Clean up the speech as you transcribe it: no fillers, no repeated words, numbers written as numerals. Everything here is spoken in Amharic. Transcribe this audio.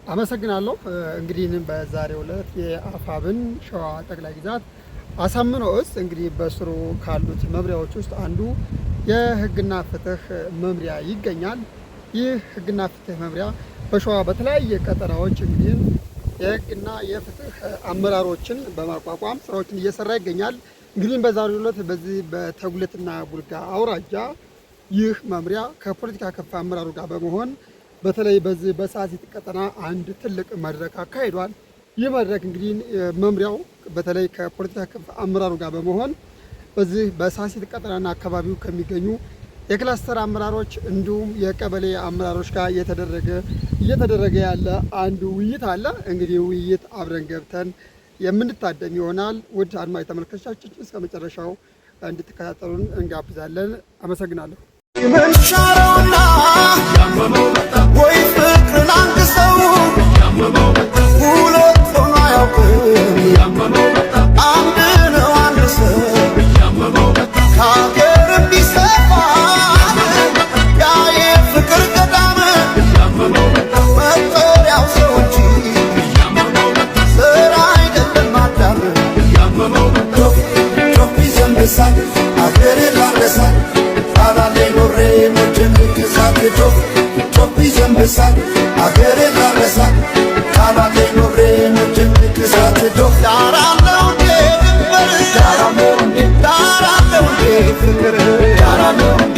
አመሰግናለሁ። እንግዲህ በዛሬው ዕለት የአፋብን ሸዋ ጠቅላይ ግዛት አሳምነው ዕዝ እንግዲህ በስሩ ካሉት መምሪያዎች ውስጥ አንዱ የህግና ፍትህ መምሪያ ይገኛል። ይህ ህግና ፍትህ መምሪያ በሸዋ በተለያየ ቀጠናዎች እንግዲህ የህግና የፍትህ አመራሮችን በማቋቋም ስራዎችን እየሰራ ይገኛል። እንግዲህ በዛሬው ዕለት በዚህ በተጉለትና ቡልጋ አውራጃ ይህ መምሪያ ከፖለቲካ ከፍ አመራሩ ጋር በመሆን በተለይ በዚህ በሳሲት ቀጠና አንድ ትልቅ መድረክ አካሂዷል። ይህ መድረክ እንግዲህ መምሪያው በተለይ ከፖለቲካ ከፍ አመራሩ ጋር በመሆን በዚህ በሳሲት ቀጠናና አካባቢው ከሚገኙ የክላስተር አመራሮች እንዲሁም የቀበሌ አመራሮች ጋር እየተደረገ ያለ አንድ ውይይት አለ። እንግዲህ ውይይት አብረን ገብተን የምንታደም ይሆናል። ውድ አድማጭ ተመልካቾቻችን እስከ መጨረሻው እንድትከታተሉን እንጋብዛለን። አመሰግናለሁ። መንሻራውና ወይ ፍቅርን አንግሰው ሁለት ሆኖ አያውቅም። አንድ ነው አንድ ሰው ከሀገር ቢሰፋ ያ የፍቅር ገዳም መጠሪያው ሰው እንጂ ስራ አይደለም አዳም። ጮፍ ይዘንብሳል አገር ላረሳል ጮፍ ይዘንብሳል አገር ላረሳል ካላለ ኖሬ ምድር ግዛት ዶፍ ዳራለው እንዴ ፍቅር ዳራለው እንዴ ፍቅር ዳራለው እንዴ